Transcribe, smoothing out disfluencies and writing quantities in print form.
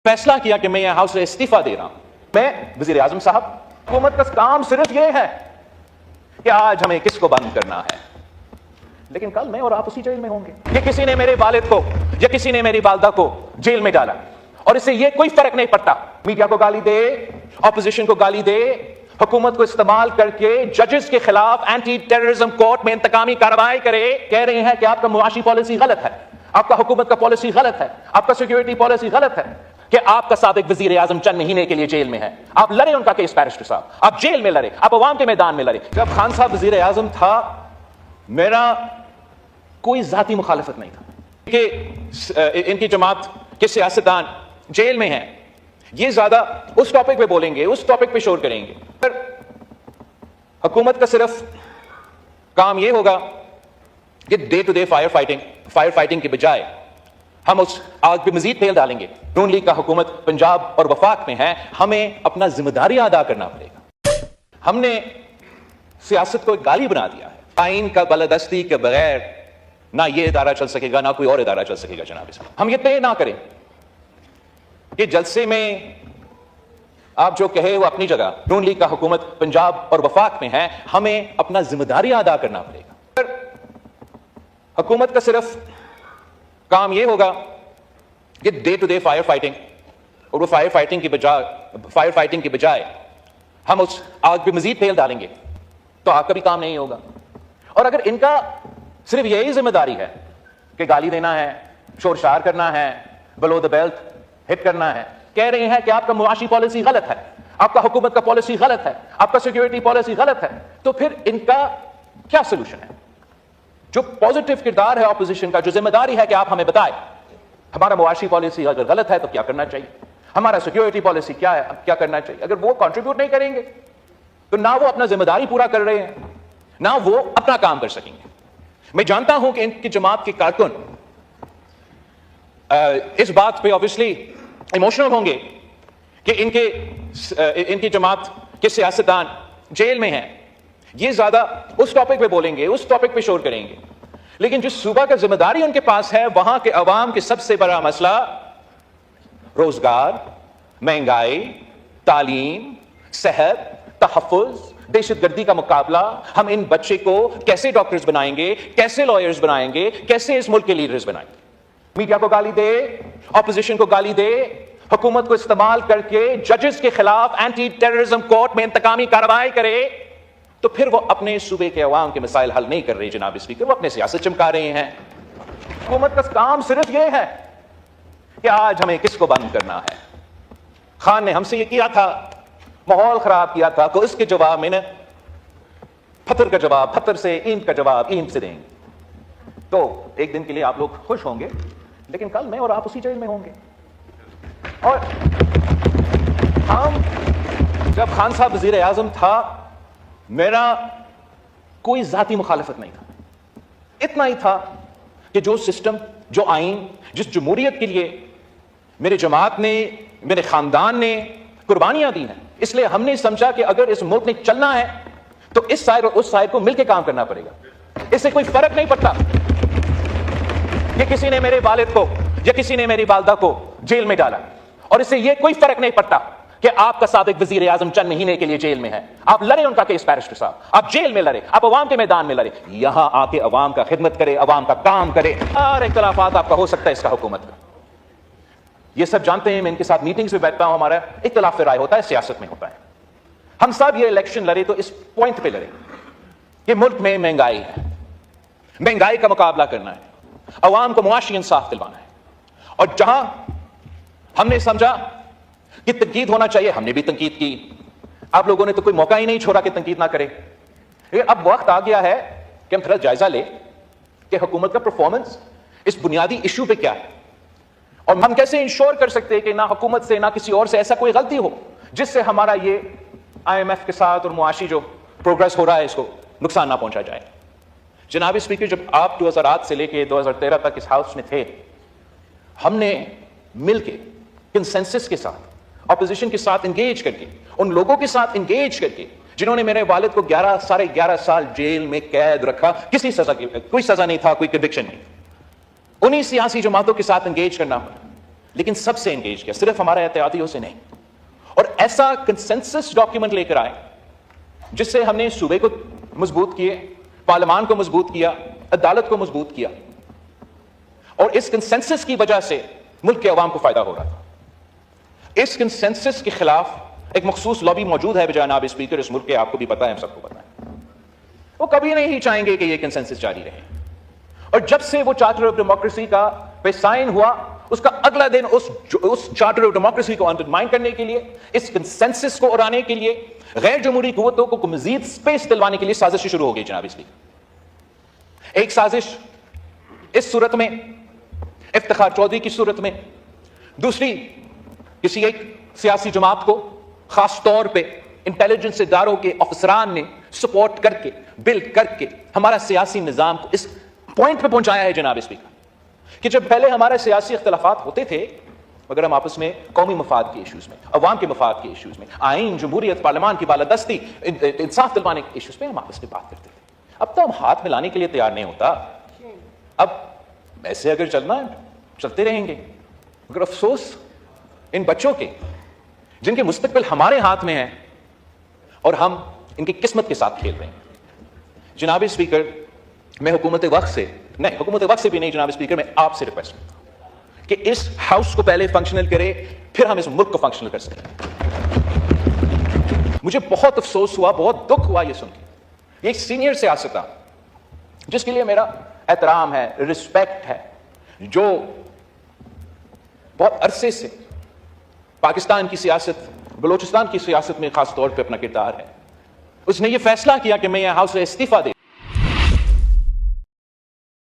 फैसला किया कि मैं यह हाउस से इस्तीफा दे रहा हूं। मैं वजीर आजम साहब, हुकूमत का काम सिर्फ यह है कि आज हमें किसको बंद करना है, लेकिन कल मैं और आप उसी जेल में होंगे। ये किसी ने मेरे वालिद को या किसी ने मेरी वालदा को जेल में डाला और इससे ये कोई फर्क नहीं पड़ता। मीडिया को गाली दे, ऑपोजिशन को गाली दे, हुकूमत को इस्तेमाल करके जजेस के खिलाफ एंटी टेररिज्म कोर्ट में इंतकामी कार्रवाई करे। कह रहे हैं कि आपका मुआशी पॉलिसी गलत है, आपका हुकूमत का पॉलिसी गलत है, आपका सिक्योरिटी पॉलिसी गलत है, कि आपका साबिक वजीर आजम चंद महीने के लिए जेल में है। आप लड़े उनका केस बैरिस्टर साहब, आप जेल में लड़े, आप अवाम के मैदान में लड़े। जब खान साहब वजीर आजम था, मेरा कोई जाती मुखालफत नहीं था कि इनकी जमात के सियासतदान जेल में हैं, ये ज्यादा उस टॉपिक पे बोलेंगे, उस टॉपिक पे शोर करेंगे। पर हुकूमत का सिर्फ काम ये होगा कि day to day fire fighting के बजाय हम उस आग पे मजीद तेल डालेंगे। नून लीग का हुकूमत पंजाब और वफाक में है, हमें अपना जिम्मेदारी अदा करना पड़ेगा। हमने सियासत को एक गाली बना दिया है। आइन का बलदस्ती के बगैर ना ये इदारा चल सकेगा, ना कोई और इदारा चल सकेगा। जनाब साहब, हम ये तय ना करें कि जलसे में आप जो कहे वो अपनी जगह, नून लीग का हुकूमत पंजाब और वफाक में है, हमें अपना जिम्मेदारी अदा करना पड़ेगा। हुकूमत का सिर्फ काम यह होगा कि day to day fire fighting, और वो फायर फाइटिंग के बजाय हम उस आग पे मजीद तेल डालेंगे तो आग का भी काम नहीं होगा। और अगर इनका सिर्फ यही जिम्मेदारी है कि गाली देना है, शोरशार करना है, बिलो द बेल्ट हिट करना है, कह रहे हैं कि आपका मुआशी पॉलिसी गलत है, आपका हुकूमत का पॉलिसी गलत है, आपका सिक्योरिटी पॉलिसी गलत है, तो फिर इनका क्या सोल्यूशन है? जो पॉजिटिव किरदार है ऑपोजिशन का, जो जिम्मेदारी है कि आप हमें बताएं हमारा मुआशी पॉलिसी अगर गलत है तो क्या करना चाहिए, हमारा सिक्योरिटी पॉलिसी क्या है, क्या करना चाहिए। अगर वो कंट्रीब्यूट नहीं करेंगे तो ना वो अपना जिम्मेदारी पूरा कर रहे हैं, ना वो अपना काम कर सकेंगे। मैं जानता हूं कि इनकी जमात के कारकुन इस बात पे ऑब्वियसली इमोशनल होंगे कि इनकी जमात के सियासतदान जेल में हैं, ये ज्यादा उस टॉपिक पे बोलेंगे, उस टॉपिक पे शोर करेंगे। लेकिन जो सूबा का जिम्मेदारी उनके पास है, वहां के अवाम के सबसे बड़ा मसला रोजगार, महंगाई, तालीम, सेहत, तहफ्फुज़, दहशतगर्दी का मुकाबला, हम इन बच्चे को कैसे डॉक्टर्स बनाएंगे, कैसे लॉयर्स बनाएंगे, कैसे इस मुल्क के लीडर्स बनाएंगे। मीडिया को गाली दे, ऑपोजिशन को गाली दे, हुकूमत को इस्तेमाल करके जजेस के खिलाफ एंटी टेररिज्म कोर्ट में इंतकामी कार्रवाई करे, तो फिर वो अपने सूबे के अवाम के मसाइल हल नहीं कर रहे। जनाब स्पीकर, वो अपने सियासत चमका रहे हैं। हुकूमत का काम सिर्फ यह है कि आज हमें किसको बंद करना है। खान ने हमसे ये किया था, माहौल खराब किया था, तो इसके जवाब में पत्थर का जवाब पत्थर से, ईंट का जवाब ईंट से देंगे। तो एक दिन के लिए आप लोग खुश होंगे, लेकिन कल मैं और आप उसी जेल में होंगे। और हम, जब खान साहब वजीर आजम था, मेरा कोई जाती मुखालफत नहीं था। इतना ही था कि जो सिस्टम, जो आइन, जिस जमहूरियत के लिए मेरे जमात ने, मेरे खानदान ने कुर्बानियां दी हैं, इसलिए हमने समझा कि अगर इस मुल्क ने चलना है तो इस साइड और उस साइड को मिलकर काम करना पड़ेगा। इससे कोई फर्क नहीं पड़ता कि किसी ने मेरे वालिद को या किसी ने मेरी वालदा को जेल में डाला, और इससे यह कोई फर्क नहीं पड़ता कि आपका साबिक वजीर आजम चंद महीने के लिए जेल में है। आप लड़े उनका केस बैरिस्टर साहब, आप जेल में लड़े, आप अवाम के मैदान में लड़े, यहां आके अवाम का खिदमत करे, अवाम का काम करे। और इख्तलाफात आपका हो सकता है इसका हुकूमत का, ये सब जानते हैं। मैं इनके साथ मीटिंग्स में बैठता हूं, हमारा इख्तलाफ राय होता है, सियासत में होता है। हम सब ये इलेक्शन लड़े तो इस पॉइंट पे लड़े कि मुल्क में महंगाई है, महंगाई का मुकाबला करना है, अवाम को मुआशी इंसाफ दिलवाना है। और जहां हमने समझा कि तनकीद होना चाहिए, हमने भी तनकीद की। आप लोगों ने तो कोई मौका ही नहीं छोड़ा कि तनकीद ना करें। लेकिन अब वक्त आ गया है कि हम थोड़ा जायजा लें कि हुकूमत का परफॉर्मेंस इस बुनियादी इशू पे क्या है, और हम कैसे इंश्योर कर सकते हैं कि ना हुकूमत से ना किसी और से ऐसा कोई गलती हो जिससे हमारा ये IMF के साथ और मुआशी जो प्रोग्रेस हो रहा है इसको नुकसान ना पहुंचा जाए। जनाब स्पीकर, जब आप 2008 से लेके 2013 तक इस हाउस में थे, हमने मिलके कंसेंसस के साथ, ऑपोजिशन के साथ इंगेज करके, उन लोगों के साथ इंगेज करके जिन्होंने मेरे वालिद को 11 साल जेल में कैद रखा, किसी सजा की कोई सजा नहीं था, कोई कन्विक्शन नहीं, उन्हीं सियासी जमातों के साथ इंगेज करना पड़ा। لیکن سب سے انگیج کیا, صرف ہمارے احتیاطیوں سے نہیں, اور ایسا کنسنسس ڈاکیومنٹ لے کر آئے جس سے ہم نے صوبے کو مضبوط کیے, پارلیمان کو مضبوط کیا, عدالت کو مضبوط کیا, اور اس کنسنسس کی وجہ سے ملک کے عوام کو فائدہ ہو رہا تھا. اس کنسنسس کے خلاف ایک مخصوص لابی موجود ہے جناب اسپیکر اس ملک کے, آپ کو بھی پتا ہے, ہم سب کو پتا ہے. وہ کبھی نہیں چاہیں گے کہ یہ کنسنسس جاری رہے, اور جب سے وہ چارٹر آف ڈیموکریسی کا پہ سائن ہوا, اس کا اگلا دن اس چارٹر آف ڈیموکریسی کو انڈرمائن کرنے کے لیے, اس کنسنسس کو اڑانے کے لیے, غیر جمہوری قوتوں کو مزید سپیس دلوانے کے لیے سازشیں شروع ہو گئی جناب اسپیکر. ایک سازش اس صورت میں افتخار چودھری کی صورت میں, دوسری کسی ایک سیاسی جماعت کو خاص طور پہ انٹیلیجنس اداروں کے افسران نے سپورٹ کر کے, بلڈ کر کے ہمارا سیاسی نظام کو اس پوائنٹ پہ پہنچایا ہے جناب اسپیکر, کہ جب پہلے ہمارے سیاسی اختلافات ہوتے تھے مگر ہم آپس میں قومی مفاد کے ایشوز میں, عوام کے مفاد کے ایشوز میں, آئین, جمہوریت, پارلیمان کی بالادستی, انصاف دلوانے کے ایشوز میں ہم آپس میں بات کرتے تھے. اب تو ہم ہاتھ ملانے کے لیے تیار نہیں ہوتا. اب ایسے اگر چلنا ہے چلتے رہیں گے, مگر افسوس ان بچوں کے جن کے مستقبل ہمارے ہاتھ میں ہے اور ہم ان کی قسمت کے ساتھ کھیل رہے ہیں. جناب اسپیکر, میں حکومت وقت سے بھی نہیں جناب اسپیکر, میں آپ سے ریکویسٹ کرتا ہوں کہ اس ہاؤس کو پہلے فنکشنل کرے, پھر ہم اس ملک کو فنکشنل کر سکیں. مجھے بہت افسوس ہوا, بہت دکھ ہوا یہ سن کے. یہ ایک سینئر سیاستدان جس کے لیے میرا احترام ہے, رسپیکٹ ہے, جو بہت عرصے سے پاکستان کی سیاست, بلوچستان کی سیاست میں خاص طور پہ اپنا کردار ہے, اس نے یہ فیصلہ کیا کہ میں یہ ہاؤس سے استعفیٰ دے